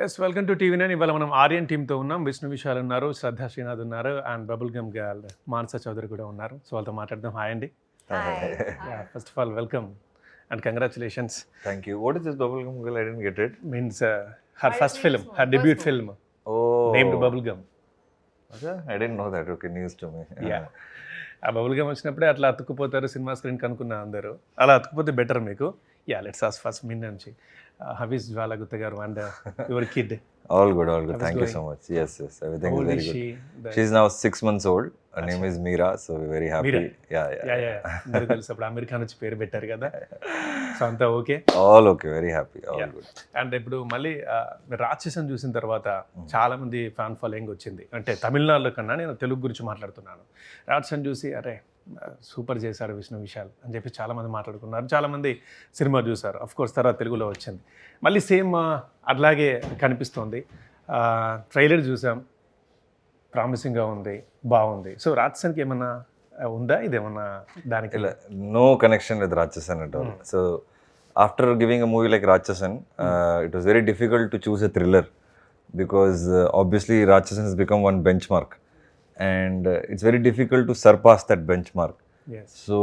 Yes welcome to TV nine. ఇవాళ మనం ఆర్యన్ టీంతో ఉన్నాం. విష్ణు విశాల్ ఉన్నారు, శ్రద్ధా శ్రీనాథ్ ఉన్నారు, అండ్ బబుల్ గమ్ గర్ల్ మానస చౌదరి కూడా ఉన్నారు. సో వాళ్ళతో మాట్లాడదాం. హాయ్ అండి. First of all welcome and congratulations. Thank you. What is this bubblegum girl? I didn't get it. Means her first film, her debut film Oh. Named bubble gum. Okay, I didn't know that. Okay, news to me. Yeah, ఆ bubble gum వచ్చినప్పుడే అట్లా అతుక్కుపోతారు సినిమా screen కనుక్కున్నా అందరూ. అలా అతుక్కుపోతే better మీకు. యా, లెట్స్ ఆస్ ఫస్ట్ మీ నుంచి. హౌ ఇస్ జ్వాల గుత్త గారు and your kid? All good, all good. How's Thank it you so much. Yes, everything How is old very is good. she? She's now 6 months old. Her name is Meera, so we're very happy. Meera. Yeah. Yeah అందరూ తెలుసు. అప్పుడు America నుంచి పేరు పెట్టారు కదా, so అంతా okay. All okay, very happy. All Yeah. good. And ఇప్పుడు మళ్ళీ రాక్షసన్ చూసిన తర్వాత చాలా మంది ఫ్యాన్ ఫాలోయింగ్ వచ్చింది. అంటే తమిళనాడులో కన్నా నేను తెలుగు గురించి మాట్లాడుతున్నాను. రాక్షసన్ చూసి అరే సూపర్ చేశాడు విష్ణు విశాల్ అని చెప్పి చాలామంది మాట్లాడుకున్నారు. చాలామంది సినిమా చూసారు. అఫ్ కోర్స్ తర్వాత తెలుగులో వచ్చింది. మళ్ళీ సేమ్ అట్లాగే కనిపిస్తోంది. ట్రైలర్ చూసాం, ప్రామిసింగ్గా ఉంది, బాగుంది. సో రాక్షసన్కి ఏమన్నా ఉందా ఇదేమన్నా దానికి? No connection with Ratchasan at all. So after giving a movie like Ratchasan, it was very difficult to choose a thriller because obviously Ratchasan has become one benchmark, and it's very difficult to surpass that benchmark. Yes. So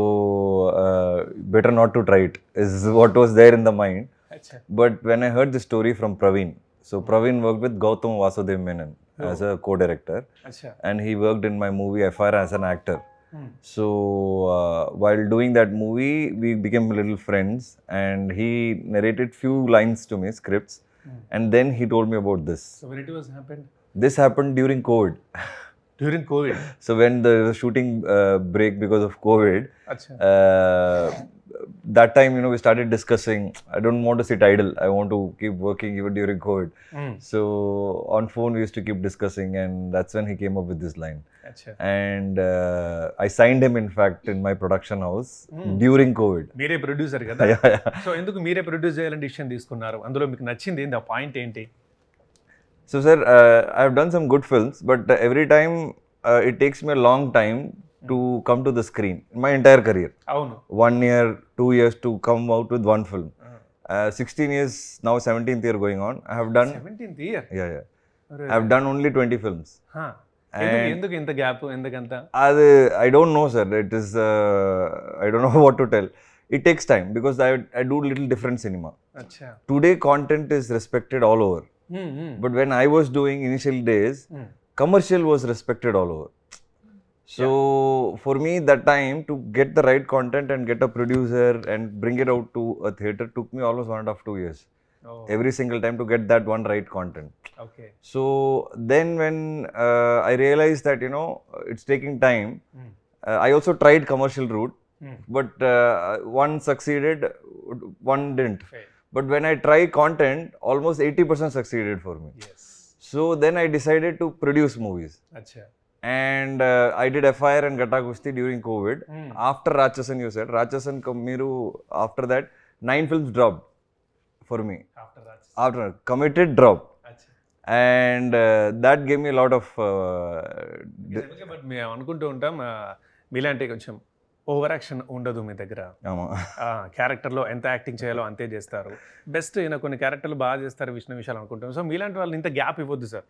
better not to try it is what was there in the mind. అచ్చా. But when I heard the story from Praveen, so Praveen worked with Gautam Vasudev Menon as a co-director, అచ్చా. and he worked in my movie FIR as an actor. So while doing that movie, we became little friends, and he narrated few lines to me, scripts, and then he told me about this. So when it was happened? This happened during COVID. During COVID? So when the shooting break because of COVID, అచ్చా. that time, we started discussing, I don't want to sit idle, I want to keep working even during COVID. So on phone we used to keep discussing, and that's when he came up with this line. అచ్చా. And I signed him in fact in my production house during COVID. మీరే producer కదా. Yeah, yeah. So ఎందుకు మీరే produce చేయాలని decision తీసుకున్నారు? అందులో మీకు నచ్చింది ఏంటి? ఆ పాయింట్ ఏంటి? So sir, I've done some good films, but every time it takes me a long time to come to the screen in my entire career. అవును. 1 year, 2 years to come out with one film. 16 years, now 17th year going on. I have done, 17th year. yeah. I have done only 20 films. ఎందుకు ఇంత gap? ఎందుకంత? I don't know, sir. It is, I don't know what to tell. It takes time because I do little different cinema. అచ్చా. Today, content is respected all over. But when I was doing initial days, commercial was respected all over. So for me, that time to get the right content and get a producer and bring it out to a theater took me almost 1.5-2 years. Every single time to get that one right content. Okay. So then when I realized that, it's taking time, I also tried commercial route, but one succeeded, one didn't. But when I try content, almost 80% succeeded for me. Yes. So then I decided to produce movies. అచ్చా. And I did FIR and Gata Kusti during COVID. After Ratchasan, you said, Ratchasan Miru, after that, 9 films dropped for me. After that. After committed drop. అచ్చా. And that gave me a lot of... but మేము అనుకుంటూ ఉంటాం మీలాంటి కొంచెం over action ఉండదు మీ దగ్గర. క్యారెక్టర్లో ఎంత యాక్టింగ్ చేయాలో అంతే చేస్తారు. బెస్ట్ కొన్ని క్యారెక్టర్లు బాగా చేస్తారు విష్ణు విశాల్ అనుకుంటాం. సో మీలాంటి వాళ్ళు ఇంత గ్యాప్ ఇవ్వద్దు సార్,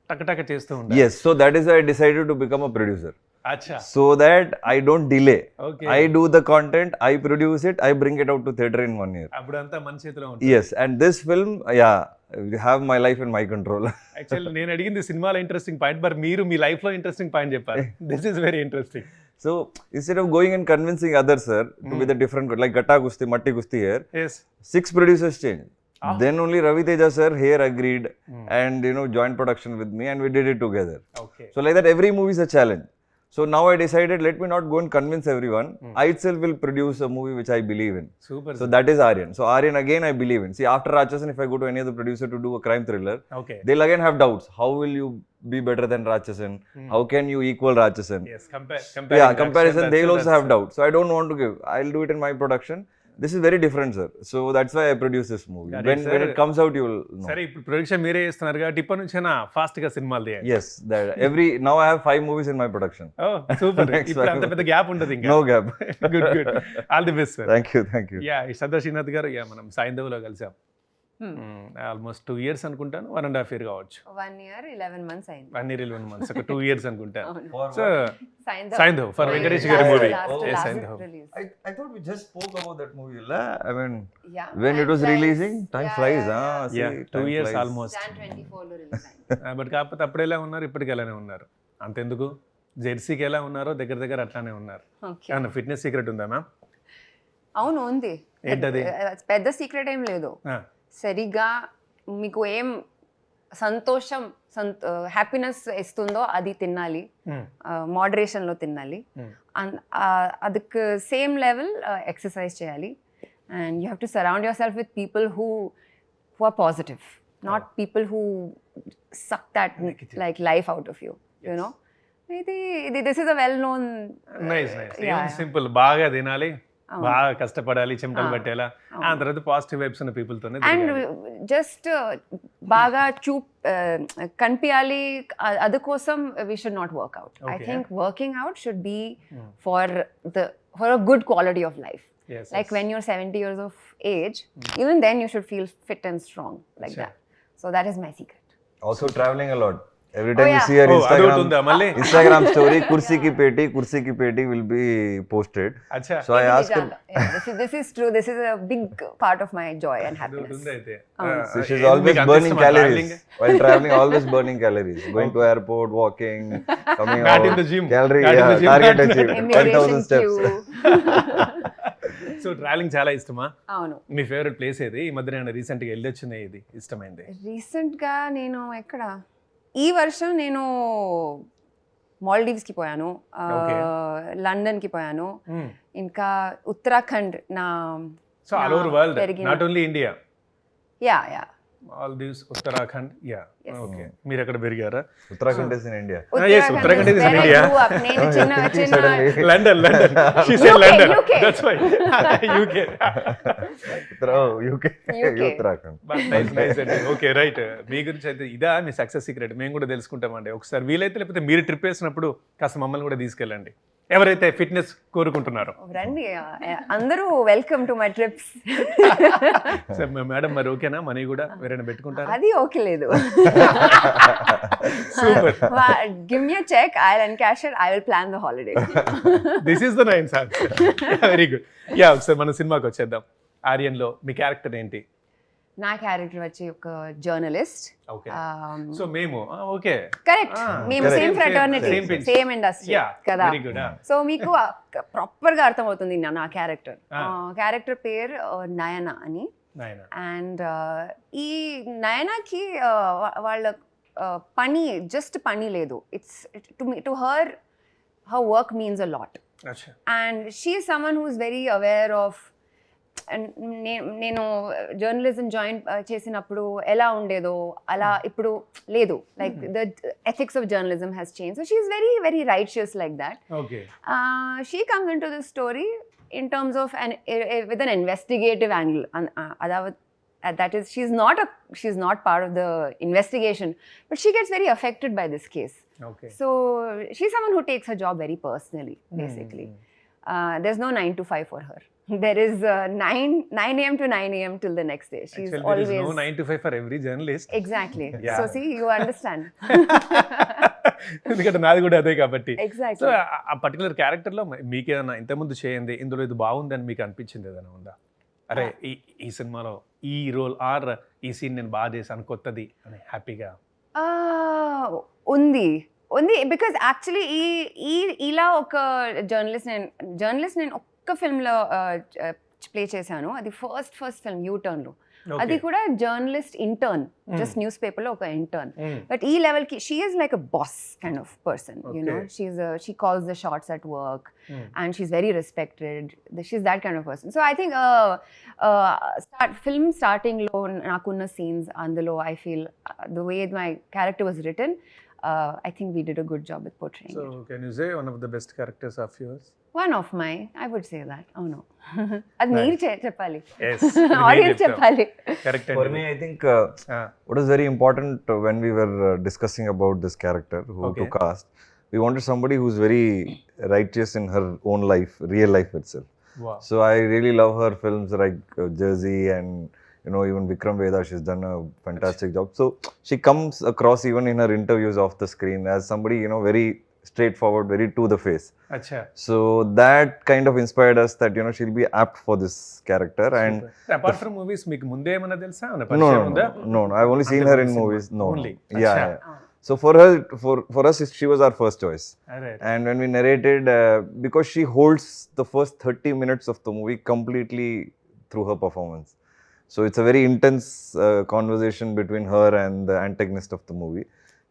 టక్ చేస్తూ ఉంటారు. Yes, so that is why I decided to become a producer. అచ్చా. So that I don't delay. Okay. I do the content, I produce it, I bring it out to theatre in 1 year. అప్పుడంతా మన చేతిలో ఉంటుంది. Yes, and this film, you have my life in my control. Actually నేను అడిగింది సినిమాలో interesting point, but మీరు మీ లైఫ్లో interesting point చెప్పారు. This is very interesting. So instead of going and convincing others, sir, to be the different, like Gata Gusti, Matti Gusti here, yes. 6 producers changed. Then only Ravi Teja sir here agreed and joined production with me, and we did it together. Okay. So like that, every movie is a challenge. So now I decided, let me not go and convince everyone. I itself will produce a movie which I believe in. Super. So that is Aryan. So Aryan again I believe in. See, after Ratchasan, if I go to any other producer to do a crime thriller, okay. they'll again have doubts. How will you be better than Ratchasan? How can you equal Ratchasan? Yes. Comparison, they'll also have doubts. So I don't want to give. I'll do it in my production. This is very different, sir. So that's why I produce this movie. Got it, When sir. it comes out, you will know. సరే, ఇప్పుడు production మీరే చేస్తున్నారు కాబట్టి ఇప్పటి నుంచైనా ఫాస్ట్గా సినిమాలు తీయండి. Yes, now I have 5 movies in my production. Oh super. Next ఇప్పుడు one. అంత పెద్ద గ్యాప్ ఉండదు ఇంకా. No gap. Good. All the best sir. Thank you. Yeah, Shraddha Srinath గారు, యా మనం సాయంధవ్లో కలిసాం. ఆల్మోస్ట్ 2 years అనుకుంటాను, 1.5 year కావచ్చు. 1 year 11 months అయింది. 1 year 11 months, ఒక 2 years అనుకుంటాను. అవును. So Saindhav. Saindhav for Oh, Venkatesh last- గారి movie. last Saindhav. release. I thought we just spoke about that movie, la? I mean, Yeah. when it Time was flies. releasing, time Yeah, flies, yeah, ah, see, Yeah, 2 time years flies. almost. Jan 24 లో release అయింది. But కాకపోతే అప్పుడు ఎలా ఉన్నారు, ఇప్పటికి ఎలానే ఉన్నారు. అంతెందుకు, జెర్సీకి ఎలా ఉన్నారో దగ్గర దగ్గర అట్లానే ఉన్నారు. Okay. ఏమన్నా ఫిట్నెస్ సీక్రెట్ ఉందా మ్యామ్? అవును ఉంది. ఏంటది? పెద్ద సీక్రెట్ ఏం లేదు. సరిగ్గా మీకు ఏం సంతోషం హ్యాపీనెస్ ఇస్తుందో అది తినాలి, మోడరేషన్లో తినాలి. అదಕ್ಕೆ సేమ్ లెవెల్ ఎక్సర్సైజ్ చేయాలి. And you have to surround yourself with people who are positive, not people who suck that like life out of you, you. This is a well known. Nice nice. Simple, బాగా తినాలి, బాగా కష్టపడాలి, చెమటలు పట్టేలా, ఆ తర్వాత positive vibes ఉన్న people తోనే. అండ్ జస్ట్ బాగా కనిపించాలి, అది కోసం we should not work out. I think working out should be for a good quality of life. Like when you're 70 years of age, even then you should feel fit and strong like that. So that is my secret. Also traveling a lot. Every time you yeah. see her Instagram story, kursi ki peti will be posted. Acha. So I asked her. Yeah, this is true. This is a big part of my joy and happiness. So she's always burning calories while traveling. Always burning calories. Going to airport, walking, coming out. in the gym. Calorie, Not in the gym. target achieved. Immigration 10,000 steps. So travelling చాలా ఇష్టమా? అవును. మీ favourite place ఏది? ఈ మధ్య నేను recent గా వెళ్ళొచ్చిన ఇది ఇష్టమైంది? రీసెంట్ గా నేను ఎక్కడ, ఈ వర్షం నేను మాల్డీవ్స్కి పోయాను, లండన్కి పోయాను, ఇంకా ఉత్తరాఖండ్ నా. So all over world, not only India. Yeah. Maldives, Uttarakhand, yeah. Yes. Okay. మీరు ఎక్కడ పెరిగారా? Uttarakhand is in India. Yes, Uttarakhand is in India. నేను చిన్న London. She said London. That's why. UK. UK. Uttarakhand. Nice. Okay, right. మీ గురించి అయితే ఇదా మీ success secret? మేము కూడా తెలుసుకుంటామండి. ఒకసారి వీలైతే, లేకపోతే మీరు ట్రిప్ వేసినప్పుడు కాస్త మమ్మల్ని కూడా తీసుకెళ్ళండి, ఎవరైతే ఫిట్నెస్ కోరుకుంటున్నారో. రండి, అందరూ welcome to my trips. Madam మరి ఓకేనా? మనీ కూడా వేరేనా పెట్టుకుంటారా? అది ఓకే లేదు. Super. Give me a check, I'll encash it, I will plan the holiday. This is the nice answer. Very good. Yeah, ఒకసారి మన సినిమాకి వచ్చేద్దాం. ఆర్యన్లో మీ క్యారెక్టర్ ఏంటి? నా క్యారెక్టర్ వచ్చి ఒక జర్నలిస్ట్. ఓకే. సో మేము ఓకే, కరెక్ట్, మేము సేమ్ ఫ్రెటర్నిటీ, సేమ్ ఇండస్ట్రీ కదా. సో మీకు ప్రాపర్ గా అర్థమవుతుంది నా క్యారెక్టర్. క్యారెక్టర్ పేరు నయన అని. అండ్ ఈ నయనకి వాళ్ళ పని జస్ట్ పని లేదు. It's to her work means a lot. And she is someone who is very aware of. నేను జర్నలిజం జాయిన్ చేసినప్పుడు ఎలా ఉండేదో అలా ఇప్పుడు లేదు. Like the ethics of journalism has change. So she is very very righteous like that. She comes in to this story in terms of with an investigative angle. That is, she's not part of the investigation, but she gets very affected by this case. Okay. So she's someone who takes her job very personally, basically. There's no 9 to 5 for her. There is 9 a.m. to 9 a.m. till the next day. She's actually, always. There is no 9 to 5 for every journalist. Exactly. Yeah. So see, you understand. ఎందుకంటే నాది కూడా అదే కాబట్టి. Exactly. So ఆ particular character లో మీకు ఏదైనా ఇంతకుముందు చేయండి, ఇందులో ఇది బాగుంది అని మీకు అనిపించింది ఏదైనా ఉందా? అరే ఈ సినిమాలో ఈ రోల్ ఆర్ ఈ సీన్ నేను బాగా చేశాను కొత్తది అని హ్యాపీగా? ఉంది బికాజ్ యాక్చువల్లీ ఇలా ఒక జర్నలిస్ట్ నేను ఒక్క ఫిల్మ్లో ప్లే చేశాను. అది ఫస్ట్ ఫిల్మ్ యూటర్న్లో. అది కూడా జర్నలిస్ట్ ఇంటర్న్, జస్ట్ న్యూస్ పేపర్లో ఒక ఇంటర్న్. బట్ ఈ లెవెల్కి she is like a boss kind of person, you. She calls the shots at work and she's very respected. She's that kind of person. So I think film స్టార్టింగ్లో నాకున్న scenes అందులో I feel the way my character was written, I think we did a good job with portraying it. So can you say one of the best characters of yours? One of my, I would say that. Oh no. Ad meer cheppali. Yes. Audience cheppali. Correct. For me, I think what is very important when we were discussing about this character who to cast, we wanted somebody who's very righteous in her own life, real life itself. Wow. So I really love her films like Jersey and you know, even Vikram Veda, she's done a fantastic job. So she comes across even in her interviews off the screen as somebody, you know, very straightforward, very to the face. అచ్చా. So that kind of inspired us that, you know, she'll be apt for this character. And apart from movies మీకు ముందే ఏమన్నా తెలుసా? ఏమన్నా no, పరిచయం no, ఉందా? no, no, I've only seen her in movies. No, Only. no. Yeah, Acha. yeah. So for her, for us, she was our first choice. అరే, And when we narrated, because she holds the first 30 minutes of the movie completely through her performance. So it's a very intense conversation between her and the antagonist of the movie.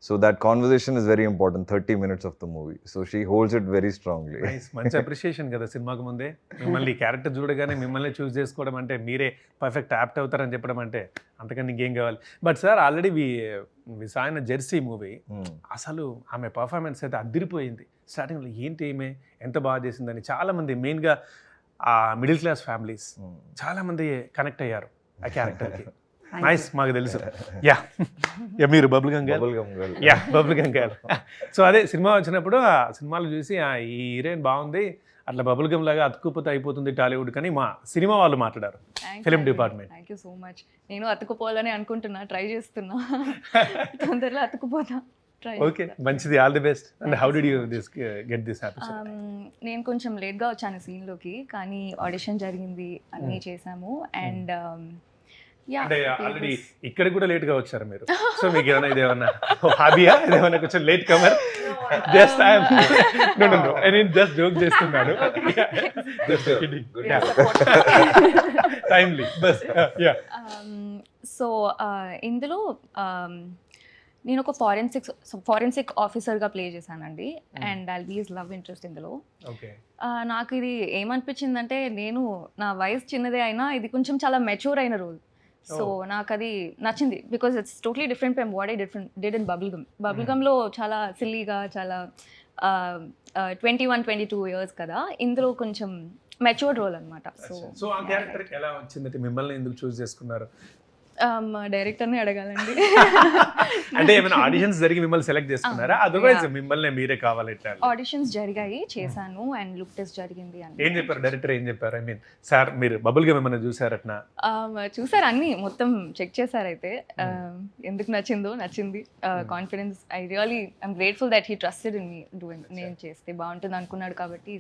So that conversation is very important, 30 minutes of the movie. So she holds it very strongly. Nice. మంచి appreciation కదా సినిమాకు ముందే. మిమ్మల్ని character చూడగానే మిమ్మల్ని చూస్ చేసుకోవడం అంటే మీరే పర్ఫెక్ట్ యాప్ట్ అవుతారని చెప్పడం అంటే అంతకన్నా ఇంకేం కావాలి. బట్ సార్ ఆల్రెడీ ఆయన జెర్సీ మూవీ అసలు ఆమె పర్ఫార్మెన్స్ అయితే అదిరిపోయింది. స్టార్టింగ్లో ఏంటి ఏమే ఎంత బాగా చేసిందని చాలామంది మెయిన్గా ఆ మిడిల్ క్లాస్ ఫ్యామిలీస్ చాలామంది కనెక్ట్ అయ్యారు ఆ క్యారెక్టర్కి. నైస్, మాకు తెలుసు. యా యా మీరు bubblegum Bubblegum girl. Yeah bubblegum గారు. సో అదే సినిమా వచ్చినప్పుడు ఆ సినిమాలు చూసి ఈ హీరోయిన్ బాగుంది, అట్లా బబుల్ గమ్ లాగా అతుక్కుపోతే అయిపోతుంది టాలీవుడ్ కానీ మా సినిమా వాళ్ళు మాట్లాడారు, film department. Thank you so much. నేను అతుకుపోవాలని అనుకుంటున్నా, ట్రై చేస్తున్నా, తొందరలో అతుకుపోతా. ట్రై. ఓకే, మంచిది, all the best. And how did you get this happy? నేను కొంచెం లేట్గా వచ్చాను సీన్లోకి, కానీ ఆడిషన్ జరిగింది, అన్నీ చేసాము. అండ్ అంటే ఆల్రెడీ ఇక్కడ కూడా లేట్ గా వచ్చారు మీరు. సో మీకు ఏమైనా ఇదేమన్నా హాబీయా, ఇదేమన్నా కొంచెం latecomer? Just I'm no నేను జస్ట్ జోక్ చేస్తున్నాను. Timely bus. యా. సో ఇందులో నేను ఒక ఫారెన్సిక్ ఆఫీసర్గా ప్లే చేశానండి. And I'll be his love interest ఇందులో. ఓకే. నాకు ఇది ఏమనిపించిందంటే, నేను నా వయసు చిన్నదే అయినా ఇది కొంచెం చాలా మెచ్యూర్ అయిన రోల్. సో నాకు అది నచ్చింది, because it's totally different from what I did in bubblegum. బబుల్గమ్లో చాలా సిల్లీగా, చాలా 21-22 ఇయర్స్ కదా, ఇందులో కొంచెం మెచ్యూర్డ్ రోల్ అనమాట. సో ఆ క్యారెక్టర్ ఎలా వచ్చిందంటే మిమ్మల్ని ఎందుకు చూస్ చేసుకున్నారు? డైరెక్టర్ని అడగాలండి. అంటే ఏమైనా ఆడిషన్స్ జరిగి మిమ్మల్ని సెలెక్ట్ చేసుకున్నారా? అదర్వైజ్ మిమ్మల్ని మీరే కావాలి? ఆడిషన్స్ జరిగాయి, చేశాను, అండ్ లుక్ టెస్ట్ జరిగింది. ఏం చెప్పారు డైరెక్టర్? ఏం చెప్పారు? ఐ మీన్ సార్ మీరు బబుల్ గమ్ ఏమైనా చూసారట్నా? చూసారు, అన్ని మొత్తం చెక్ చేశారు. అయితే ఎందుకు నచ్చింది. Confidence, I really I'm grateful that he trusted in me doing. నేను చేస్తే బాగుంటుంది అనుకున్నాడు కాబట్టి.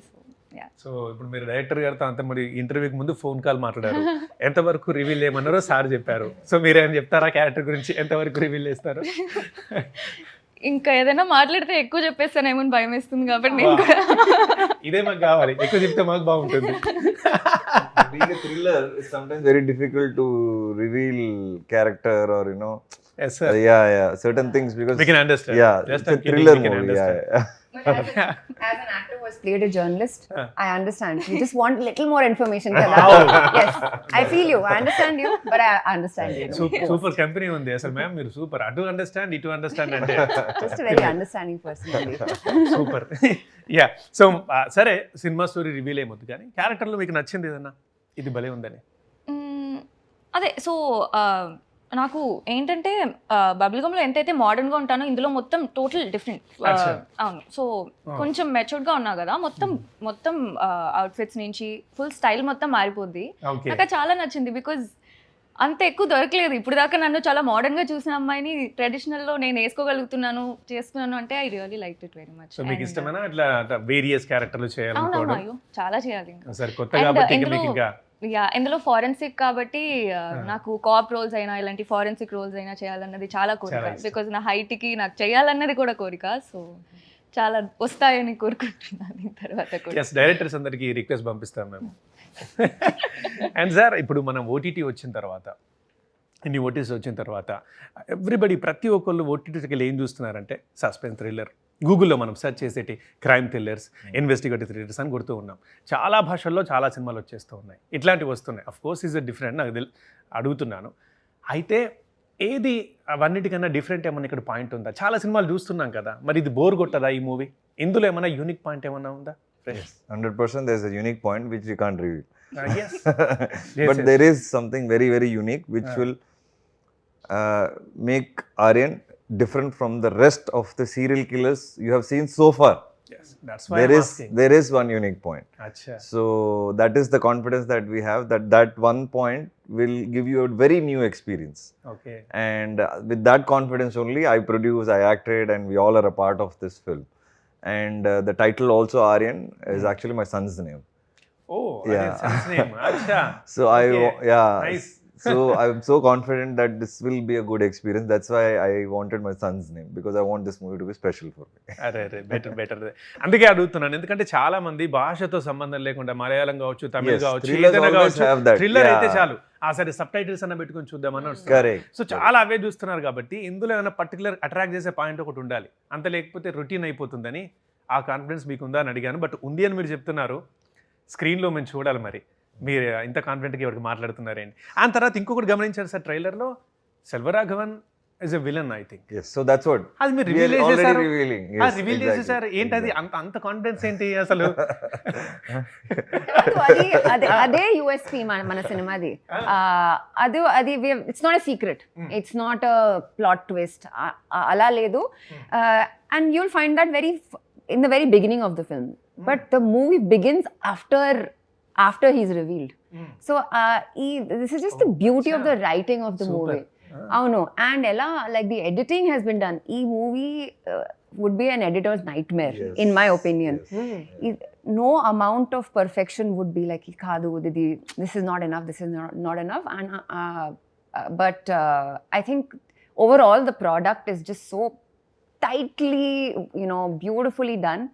సో ఇప్పుడు మీరు డైరెక్టర్ గారితో అంత మరి ఇంటర్వ్యూకి ముందు ఫోన్ కాల్ మాట్లాడారు, ఎంతవరకు రివీల్ చేయమన్నారో సార్ చెప్పారు. సో మీరేం చెప్తారా క్యారెక్టర్ గురించి, ఎంతవరకు రివీల్ చేస్తారు? ఇంకా ఏదైనా మాట్లాడితే ఎక్కువ చెప్పేస్తానేమో భయం వేస్తుంది కాబట్టి నేను ఇదే మాకు కావాలి, ఎక్కువ చెప్తే మాకు బాగుంటుంది. Being a thriller is sometimes very difficult to reveal character or, you know, yes sir, certain things, because we can understand. Yeah, just it's a thriller movie. But as an actor who has played a journalist, I understand. You just want a little more information. Yes, I feel you. I understand you, but I understand you. Super company ఉంది అసలు ma'am, మీరు super. అటు understand, ఇటు understand అంటే just a very understanding person. Super. Yeah. So సరే, cinema story reveal ఏమొద్దు కానీ క్యారెక్టర్లో మీకు నచ్చింది ఏదన్నా, ఇది భలే ఉందని? అదే, సో నాకు ఏంటంటే బబుల్గమ్లో ఎంతైతే మోడర్న్గా ఉంటానో ఇందులో మొత్తం టోటల్ డిఫరెంట్. అవును, సో కొంచెం మెచ్యూర్డ్గా ఉన్నా కదా, మొత్తం అవుట్ఫిట్స్ నుంచి ఫుల్ స్టైల్ మొత్తం మారిపోద్ది. నాకు చాలా నచ్చింది, బికాజ్ అంత ఎక్కువ దొరకలేదు ఇప్పుడు దాకా. నన్ను చాలా మోడర్న్గా చూసిన అమ్మాయిని ట్రెడిషనల్లో నేను వేసుకోగలుగుతున్నాను, చేస్తున్నాను అంటే I really like it very much. మీకు ఇష్టమేనా ఇట్లా వేరియస్ క్యారెక్టర్లు చేయాలనుకోవడం? అయ్యో చాలా చేయాలి సరే, కొత్త కాబట్టి ఇంకా. యా, ఇందులో ఫారెన్సిక్ కాబట్టి నాకు కాప్ రోల్స్ అయినా ఇలాంటి ఫారెన్సిక్ రోల్స్ అయినా చేయాలన్నది చాలా కోరిక, బికాజ్ నా హైట్కి నాకు చేయాలన్నది కూడా కోరిక. సో చాలా వస్తాయని కోరుకుంటున్నాను తర్వాత కూడా. డైరెక్టర్స్ అందరికీ రిక్వెస్ట్ పంపిస్తాం మేము. అండ్ సార్, ఇప్పుడు మనం ఓటీటీ వచ్చిన తర్వాత, ఇన్ని ఓటీటీస్ వచ్చిన తర్వాత ఎవ్రీబడి, ప్రతి ఒక్కళ్ళు ఓటీటీకి ఏం చూస్తున్నారంటే సస్పెన్స్ థ్రిల్లర్. గూగుల్లో మనం సెర్చ్ చేసేటి క్రైమ్ థ్రిల్లర్స్, ఇన్వెస్టిగేటివ్ థ్రిల్లర్స్ అని కొడుతూ ఉన్నాం. చాలా భాషల్లో చాలా సినిమాలు వచ్చేస్తూ ఉన్నాయి, ఇట్లాంటివి వస్తున్నాయి. అఫ్ కోర్స్ ఈజ్ డిఫరెంట్, నాకు అడుగుతున్నాను. అయితే ఏది అవన్నిటికన్నా డిఫరెంట్ ఏమన్నా ఇక్కడ పాయింట్ ఉందా? చాలా సినిమాలు చూస్తున్నాం కదా, మరి ఇది బోర్ కొట్టదా ఈ మూవీ? ఇందులో ఏమైనా యూనిక్ పాయింట్ ఏమన్నా ఉందా? 100% there's a unique point which we can't reveal. Yes. But there is something very, very unique which will make Aryan different from the rest of the serial killers you have seen so far. Yes. That's why I'm asking. there is one unique point. Acha. So that is the confidence that we have, that one point will give you a very new experience. Okay. And with that confidence only, I produced, I acted, and we all are a part of this film. And the title also, Aryan, is actually my son's name. Oh, Yeah. son's name. Acha. So Okay. Nice. So I'm so confident that this will be a good experience. That's why I wanted my son's name, because I want this movie to be special for me. అరే better అందుకే అడుగుతున్నాను, ఎందుకంటే చాలా మంది భాషతో సంబంధం లేకుండా మలయాళం కావచ్చు, తమిళ్ Yes, కావచ్చు, thrillers ఏదైనా always కావచ్చు, have that. థ్రిల్లర్ అయితే Yeah. చాలు సరే సబ్ టైటిల్స్ అన్న పెట్టుకొని చూద్దామని వస్తుంది. Correct. సో చాలా అవే చూస్తున్నారు కాబట్టి ఇందులో ఏమైనా పర్టికులర్ అట్రాక్ట్ చేసే పాయింట్ ఒకటి ఉండాలి, అంత లేకపోతే రొటీన్ అయిపోతుందని. ఆ కాన్ఫిడెన్స్ మీకు ఉందా అని అడిగాను. బట్ ఉంది అని మీరు చెప్తున్నారు, స్క్రీన్లో మేము చూడాలి. మరి మీరు ఇంత కాన్ఫిడెంట్గా ఎవరికి మాట్లాడుతున్నారేంటి? ఆ తర్వాత ఇంకొకటి గమనించారు సార్, ట్రైలర్లో Selvaraghavan is a villain I think. Yes, so that's what అది మీరు we రివీల్ are already చేసేసారు. revealing. Yes, reveal exactly. చేసేసారు ఏంటి అది? అంత కాన్ఫిడెన్స్ ఏంటి అసలు? అది అదే యూఎస్పి మన సినిమాది. అది it's not a secret, it's not a plot twist, అలా లేదు. And you'll find that very in the very beginning of the film, but the movie begins after he's revealed. So this is just the beauty of the writing of the movie. అవును, and ఎలా like the editing has been done. ఈ movie would be an editor's nightmare, Yes. in my opinion. Yes. No amount of perfection would be like, "Kadu, this is not enough, this is not enough." And but I think overall the product is just so tightly, beautifully done.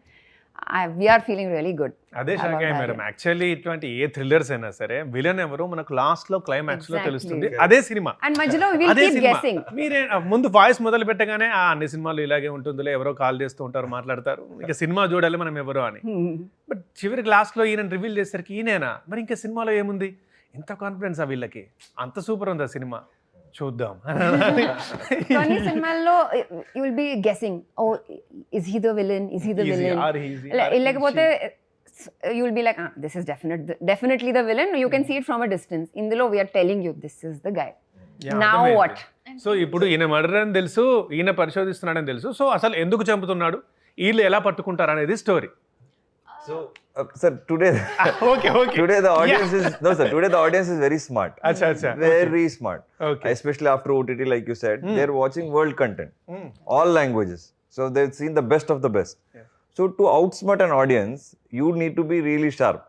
We are feeling really good. అదే shock అయ్యి madam. Actually ఇటువంటి ఏ thrillers అయినా సరే villain ఎవరో మనకు last లో climax లో Exactly. తెలుస్తుంది. అదే cinema, And majhilo we will అదే keep సినిమా. guessing. మీరే ముందు వాయిస్ మొదలు పెట్టగానే అన్ని సినిమాలు ఇలాగే ఉంటుందిలే, ఎవరో కాల్ చేస్తూ ఉంటారు, మాట్లాడతారు, ఇక సినిమా చూడాలి మనం ఎవరో అని. బట్ చివరికి లాస్ట్ లో ఈయన రివీల్ చేసరికి ఈయనేనా మరి, ఇంకా సినిమాలో ఏముంది? ఇంత కాన్ఫిడెన్స్ ఆ వీళ్ళకి, అంత సూపర్ ఉంది ఆ సినిమా, చూద్దాం. కొన్ని సినిమాల్లో you will be guessing, oh, is he the villain, is he the villain? లేకపోతే you will be like, this is definitely the villain. You can see it from a distance. Indulo we are telling you this is the guy. Now what? So ఇప్పుడు ఈయన murder అని తెలుసు, ఈయన పరిశోధిస్తున్నాడని తెలుసు, so అసలు ఎందుకు చంపుతున్నాడు, వీళ్ళు ఎలా పట్టుకుంటారు అనేది story. So, sir, today today the audience is today the audience is very smart. Acha. Very smart. Okay. Especially after OTT, like you said, they're watching world content, all languages. So they've seen the best of the best. Yeah. So to outsmart an audience, you need to be really sharp.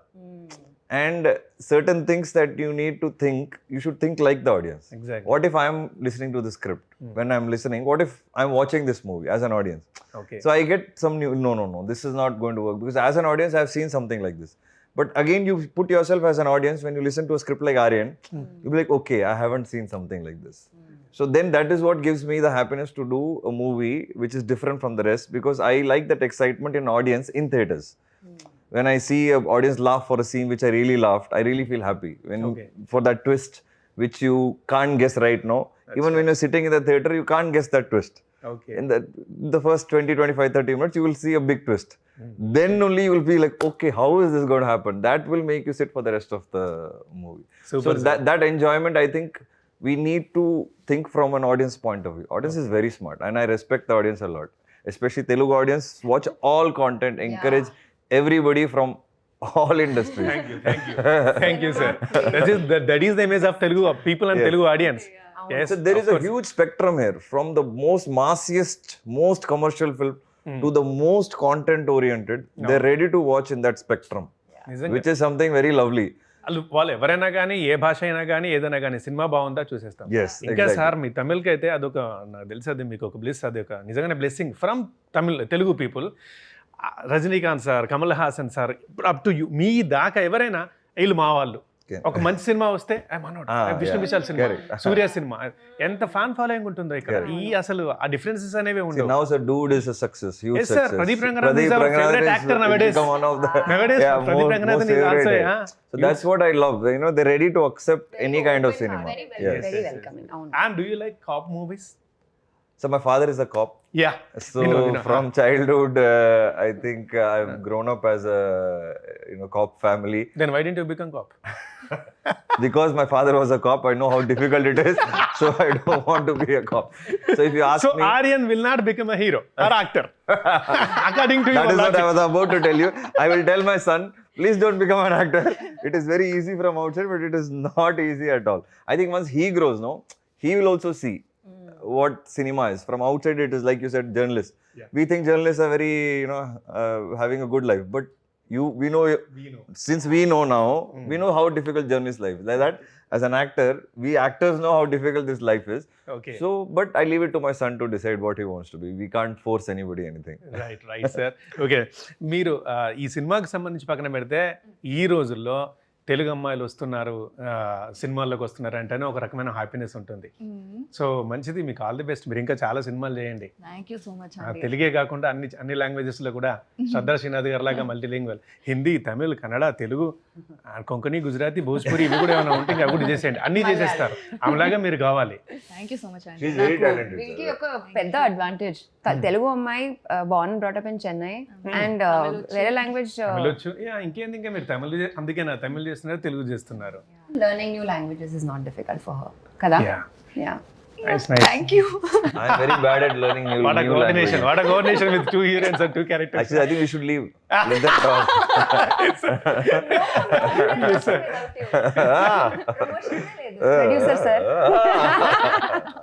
And certain things that you need to think, you should think like the audience. Exactly. What if I'm listening to the script? When I'm listening, what if I'm watching this movie as an audience? Okay. So I get some new, no, this is not going to work, because as an audience, I've seen something like this. But again, you put yourself as an audience, when you listen to a script like Aryan, you'll be like, okay, I haven't seen something like this. So then that is what gives me the happiness to do a movie which is different from the rest, because I like that excitement in audience in theaters. When I see an audience laugh for a scene which I really laughed, I really feel happy. When for that twist which you can't guess right now, even when you're sitting in the theater, you can't guess that twist. Okay. In the first 20, 25, 30 minutes, you will see a big twist. Then only you will be like, okay, how is this going to happen? That will make you sit for the rest of the movie. Super, So that enjoyment, I think, we need to think from an audience point of view. Audience is very smart, and I respect the audience a lot. Especially Telugu audience, watch all content, encourage everybody from all industries. Thank you, sir. That is the image of Telugu people and Telugu audience. Yes. So there is a huge spectrum here, from the most massiest, most commercial film to the most content oriented. They're ready to watch in that spectrum, నిజంగా which is something very lovely. వాళ్ళు ఎవరైనా కానీ, ఏ భాష అయినా కానీ, ఏదైనా కానీ, cinema బాగుందా చూసేస్తాం. Yes, ఇంకా exactly. సార్ మీ తమిళ్కి అయితే అదొక, నాకు తెలిసి అది మీకు ఒక బ్లెస్, అది ఒక నిజంగానే blessing from Telugu people. Rajinikanth sir, Kamal Haasan sir, up to you, మీ దాకా ఎవరైనా వీళ్ళు మా వాళ్ళు. ఒక మంచి సినిమా వస్తే విష్ణు విశాల్ సినిమా, సూర్య సినిమా, ఎంత ఫ్యాన్ ఫాలోయింగ్ ఉంటుందో ఇక్కడ. ఈ అసలు ఆ డిఫరెన్సెస్ అనేవి ఉండవు. Now sir, dude is a success, huge Yes, sir. success. Pradeep Ranganathan is our favorite actor nowadays. become one of the Nowadays, Pradeep Ranganathan most is also, favorite. yeah. So that's what I love. You know, they're ready to accept any kind of cinema. Very Yes. welcoming. And do you like cop movies? So my father is a cop. Yeah. So from childhood, I think I've grown up as a cop family. Then why didn't you become cop? Because my father was a cop, I know how difficult it is. So I don't want to be a cop. So if you ask So me, Aryan will not become a hero or actor. According to that your is what logic. I was about to tell you. I will tell my son, please don't become an actor. It is very easy from outside, but it is not easy at all. I think once he grows, no, he will also see what cinema is. From outside, it is like you said, journalists. Yeah. We think journalists are very, having a good life. But we know, since we know now, we know how difficult journalist life is. Like that, as an actor, we actors know how difficult this life is. Okay. So, but I leave it to my son to decide what he wants to be. We can't force anybody anything. Right sir okay మీరు ఈ సినిమాకి సంబంధించి పక్కన పెడితే ఈ రోజుల్లో తెలుగు అమ్మాయిలు వస్తున్నారు సినిమాల్లోకి వస్తున్నారు అంటేనే ఒక రకమైన హ్యాపీనెస్ ఉంటుంది. సో మంచిది, మీకు ఆల్ ది బెస్ట్. మీరు ఇంకా చాలా సినిమాలు చేయండి. థ్యాంక్ యూ సో మచ్ తెలుగే కాకుండా అన్ని లాంగ్వేజెస్లో కూడా శ్రద్ధా శ్రీనాథ్ గారు లాగా మల్టీలింగ్వల్ హిందీ, తమిళ్, కన్నడ, తెలుగు, కొంకణి, గుజరాతీ, భోజ్పురి ఇవి కూడా ఏమైనా ఉంటే అవి కూడా చేసేయండి. అన్నీ చేసేస్తారు. ఆమెలాగా మీరు కావాలి. థ్యాంక్ యూ సో మచ్ అండి. She's very talented. వీళ్ళకి ఒక పెద్ద అడ్వాంటేజ్, తెలుగు అమ్మాయి Born brought up in Chennai and వేరే లాంగ్వేజ్ తమిళ్ వచ్చు. ఇంకేంది, ఇంకా మీరు తమిళ్ అందుకే నా తమిళ్ చేస్తున్నారు, తెలుగు చేస్తున్నారు. learning new languages is not difficult for her kada yeah Nice. Thank you. I'm very bad at learning new What a languages. coordination with 2 heroines and 2 characters. Actually, I think we should leave. Let them talk. Yes, sir. producer sir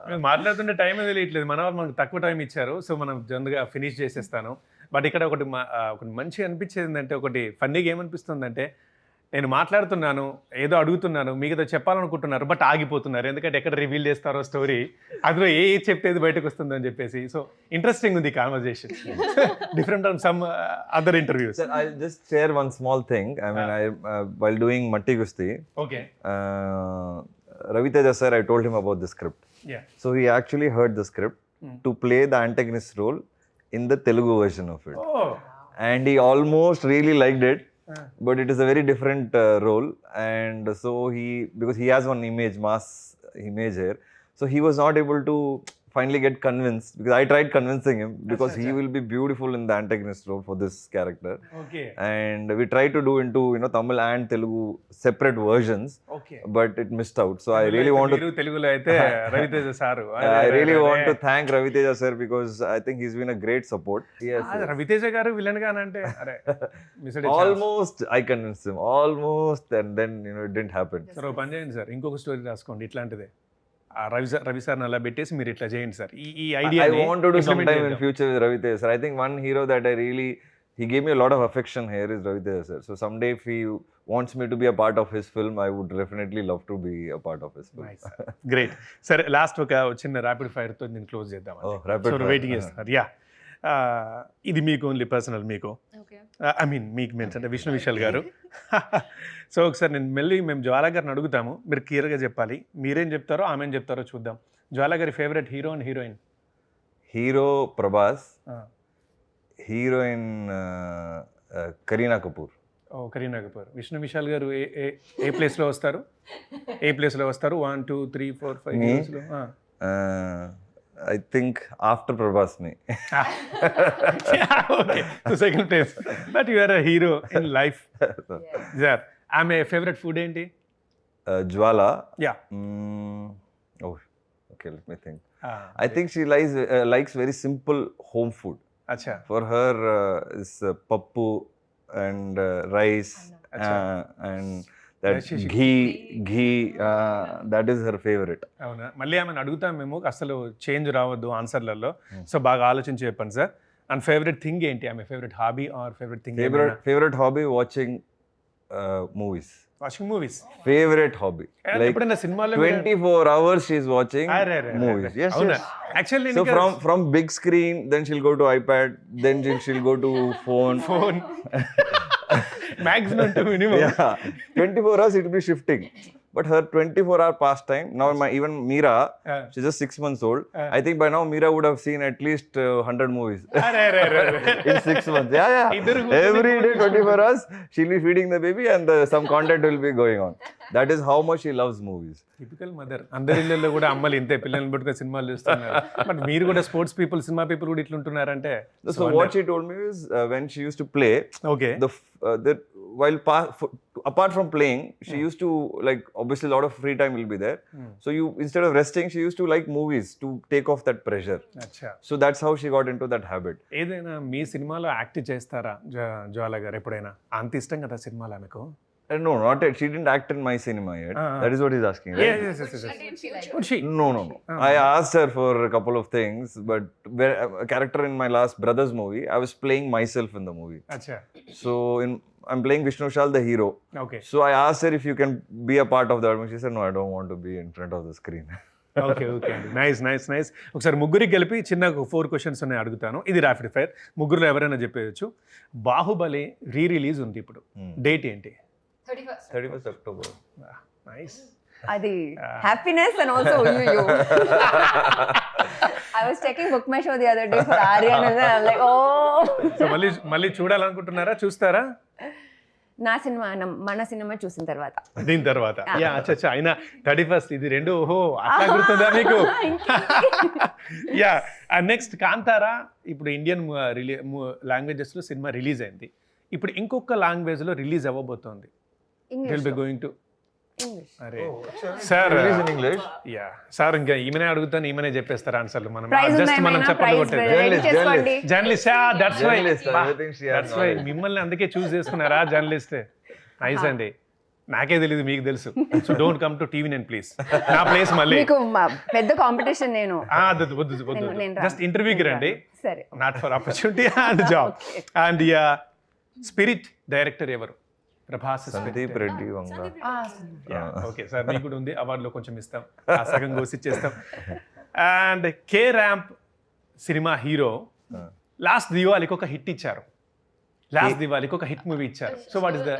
మేము మాట్లాడుతుంటే time తెలియట్లేదు. మన వాళ్ళు మనకు తక్కువ time ఇచ్చారు, so మనం జనరల్గా ఫినిష్ చేసేస్తాను. బట్ ఇక్కడ ఒకటి మంచిగా అనిపించేది ఏంటంటే, ఒకటి ఫన్నీగా ఏమనిపిస్తుందంటే, నేను మాట్లాడుతున్నాను, ఏదో అడుగుతున్నాను, మీకు ఏదో చెప్పాలనుకుంటున్నారు, బట్ ఆగిపోతున్నారు. ఎందుకంటే ఎక్కడ రివీల్ చేస్తారో స్టోరీ, అందులో ఏ చెప్తే బయటకు వస్తుందని చెప్పేసి. సో ఇంట్రెస్టింగ్ ఉంది conversation, different from some other interviews. Sir, I'll just share one small thing. I mean, while doing Matti Gusti, okay Ravi Teja sir, I told him about the script. Yeah So he actually heard the script to play the antagonist role in the Telugu version of it. Oh And he almost really liked it. But it is a very different role, and so because he has one mass image here, so he was not able to finally get convinced, because I tried convincing him, because he will be beautiful in the antagonist role for this character, okay and we tried to do into Tamil and Telugu separate versions, okay but it missed out. So I really want to మీరు తెలుగులో అయితే Raviteja sir, I really want to thank Ravi Teja sir, because I think he's been a great support. Yes, Raviteja గారు villain గానంటే అరే missed almost I convinced him, almost, and then it didn't happen. Sir ఓ పని చేయండి sir, ఇంకొక story రాసుకోండి ఇట్లాంటిదే. రవి సార్ని అలా పెట్టేసి మీరు ఇట్లా చేయండి సార్. ఈ idea I want to do sometime in future with Ravi Teja sir. I think one hero that he gave me a lot of affection here is Ravi Teja sir. So someday if he wants me to be a part of his film, I would definitely love to be a part of his film. Great. సరే last ఒక చిన్న rapid fire తో నేను close చేద్దాం. Oh, rapid fire. Waiting చేస్తున్నారు. Yeah ఇది మీకు only personal, మీకు ఓకే ఐ మీన్ మీకు మీన్స్ అంటే విష్ణు విశాల్ గారు. సో ఒకసారి మేము జ్వాలా గారిని అడుగుతాము, మీరు క్లియర్గా చెప్పాలి. మీరేం చెప్తారో ఆమెం చెప్తారో చూద్దాం. జ్వాలా గారి favourite hero and heroine? Hero Prabhas, heroine Kareena Kapoor. ఓ కరీనా కపూర్. విష్ణు విశాల్ గారు ఏ ప్లేస్లో వస్తారు? ఏ ప్లేస్లో వస్తారు? 1 2 3 4 5 Me? yearsలో? I think after Prabhas me. Okay, so second place. But you are a hero in life. Sir ఆమె ఫేవరెట్ ఫుడ్ ఏంటి? Jwala. Yeah Oh, okay, let me think. I think she likes very simple home food. అచ్చా For her, is pappu and rice and that Rice ghee. That is her favorite. అవునా? మళ్ళీ ఆమెను అడుగుతాం మేము, అసలు change రావద్దు ఆన్సర్లలో. So బాగా ఆలోచించి చెప్పండి సార్. అండ్ ఫేవరెట్ థింగ్ ఏంటి? ఆమె favourite hobby are favourite thing? Favorite hobby, watching movies. Watching movies. Favorite hobby. Like ఎప్పుడైనా సినిమాలో 24 hours she's watching movies. Yes, అవునా? yes. Actually So from big screen, then she'll go to iPad, then she'll go to phone. Phone maximum to minimum. Yeah, 24 hours it will be shifting. But her 24-hour pastime, now even Meera, she's just 6 months old. I think by now Meera would have seen at least 100 movies in 6 months. Yeah. Every day, 24 hours, she'll be feeding the baby and some content will be going on. That is how much he loves movies. Typical mother. అందరి ఇళ్ళల్లో కూడా అమ్మలు ఇంతే పిల్లల్ని పెట్టుకుని సినిమాలు చూస్తున్నారు. But మీరు కూడా స్పోర్ట్స్ పీపుల్, సినిమా పీపుల్ కూడా ఇట్లుంటున్నారంటే. So what she told me is when she used to play, okay. apart from playing, she used to, like, obviously a lot of free time will be there. So instead of resting, she used to like movies to take off that pressure. అచ్చా. So that's how she got into that habit. ఏదైనా మీ సినిమాలో act చేస్తారా జ్వాల గారు ఎప్పుడైనా? అంత ఇష్టం కదా సినిమాలో మీకు? No, not yet. She didn't act in my cinema yet. That is what he's asking, right? Yes. Would she? No. I asked her for a couple of things, but a character in my last Brothers movie, I was playing myself in the movie. అచ్చా. So I'm playing Vishnu Shal, the hero. Okay. So I asked her if you can be a part of that movie. She said, no, I don't want to be in front of the screen. Okay అండి. Nice. ఒకసారి ముగ్గురికి కలిపి చిన్న 4 questions ఉన్నాయి అడుగుతాను. ఇది rapid fire. ముగ్గురులో ఎవరైనా చెప్పేయచ్చు. బాహుబలి రిలీజ్ ఉంది ఇప్పుడు. డేట్ ఏంటి? 31st October. నైస్. అది happiness and also you. I was checking book my show the other day for Aryan and then I'm like, oh. So మళ్ళీ చూడాలనుకుంటున్నారా? చూస్తారా? నా సినిమా మన సినిమా చూసిన తర్వాత. దీని తర్వాత యా అచ్చా. అయినా 31st ఇది రెండు. ఓహో, అట్లా గుర్తుందా మీకు? యా. నెక్స్ట్ కాంతారా. ఇప్పుడు ఇండియన్ లాంగ్వేజెస్ లో సినిమా రిలీజ్ అయింది. ఇప్పుడు ఇంకొక లాంగ్వేజ్ లో రిలీజ్ అవ్వబోతోంది. Will be going to English. అరే sir, Release in English? Yeah sir, ఇంకా ఈమెనే అడుగుతాను, ఈమెనే చెప్పేస్తారు ఆన్సర్లు. మనం Prize జస్ట్ మనం ఉందా? చెప్పాలి. Prize ready చేసుకోండి. Journalist. That's why Journalist, everything she has that's why knowledge. మిమ్మల్ని అందుకే చూస్ చేసుకున్నారా జర్నలిస్ట్? నైస్ అండి. నాకే తెలియదు, మీకు తెలుసు. So don't come to TV నేను ప్లీజ్. నా ప్లేస్ మళ్ళీ మీకు పెద్ద కాంపిటీషన్ నేను. వద్దు. నేను జస్ట్ ఇంటర్వ్యూకి రండి. సరే. Not for opportunity and job. And spirit director ఎవరు? Prabhas. Sandeep Reddy Vanga. Okay sir, మీకు కూడా ఉంది. అవార్డులో కొంచెం ఇస్తాం, ఆ సగం కోసిచ్చేస్తాం. And K ramp cinema hero last దివాళీకి ఒక హిట్ ఇచ్చారు. లాస్ట్ దివాళీకి ఒక హిట్ మూవీ ఇచ్చారు. సో వాట్ ఇస్ ద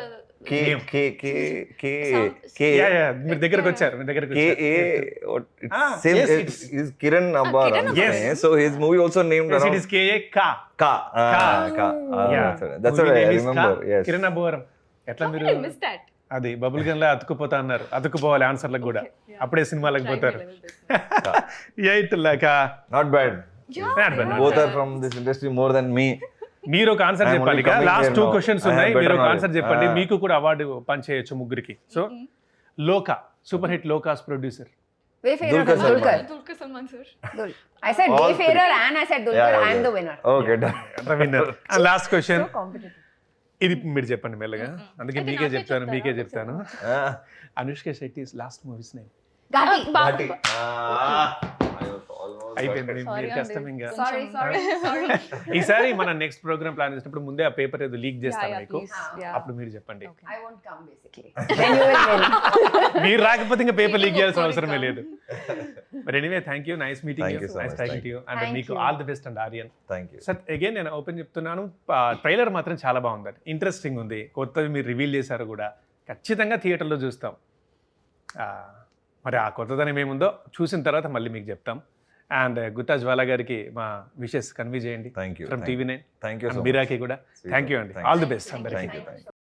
మీరు దగ్గరకు వచ్చారు. Same yes, is Kiran Abbar. Yes. So his movie also named Yes, it around is K.A. Ka. Ka. Yeah. That's what I remember. Yes. Kiran Abbavaram. ఎట్లా మీరు అది bubble gun లా అతుకుపోతా అన్నారు. అతుకుపోవాలి ఆన్సర్లకు కూడా. అప్పుడే సినిమాలకు పోతారు. Eight like Not bad. Both are from this industry more than me. మీరు ఒక ఆన్సర్ I'm చెప్పాలి. only coming last here 2 now. Questions I have ఉన్నాయి. better మీరు ఒక knowledge. ఆన్సర్ చెప్పండి. మీకు కూడా అవార్డు పంచేయచ్చు ముగ్గురికి. So Lokah, super hit Lokah's producer. Wayfarer. Dulquer Salman. Dulquer Salman sir. I said All Wayfarer and I said Dulquer. Yeah. I am the winner. Okay, done. Winner. Last question. So competitive. ఇది మీరు చెప్పండి మెల్లగా. అందుకే అయితే మీకే నాకే చెప్తాను, చెప్తారా? మీకే చెప్తాను. Ah. Anushka Shetty's last movies name Gati. Bhati. I was almost. అయిపోయింది. Sorry మీరు on కష్టం this. ఇంకా. Sorry. ఈసారి మన నెక్స్ట్ ప్రోగ్రామ్ ప్లాన్ చేసినప్పుడు ముందే ఆ పేపర్ ఏదో లీక్ చేస్తాను Yeah, మీకు. please. Yeah. అప్పుడు మీరు చెప్పండి. I won't come basically. Then you will win. మీరు రాకపోతే ఇంకా పేపర్ లీక్ చేయాల్సిన అవసరమే లేదు. But anyway thank you, nice meeting Thank you, you so nice much. Talking to you. And Thank మీకు you. All the best and Aryan. Thank you. Sir again నేను open చెప్తున్నాను, trailer మాత్రం చాలా బాగుంది, ఇంట్రెస్టింగ్ ఉంది. కొత్తవి మీరు రివీల్ చేశారు కూడా. ఖచ్చితంగా థియేటర్లో చూస్తాం. మరి ఆ కొత్తదనం ఏముందో చూసిన తర్వాత మళ్ళీ మీకు చెప్తాం. అండ్ గుత్తా జ్వాల గారికి మా విషెస్ కన్వే చేయండి Thank you. From Thank you. TV 9. Thank you so much. మీరాకి కూడా Sweet. థ్యాంక్ యూ అండి. Thank all you. The best అందరికీ. Thank you.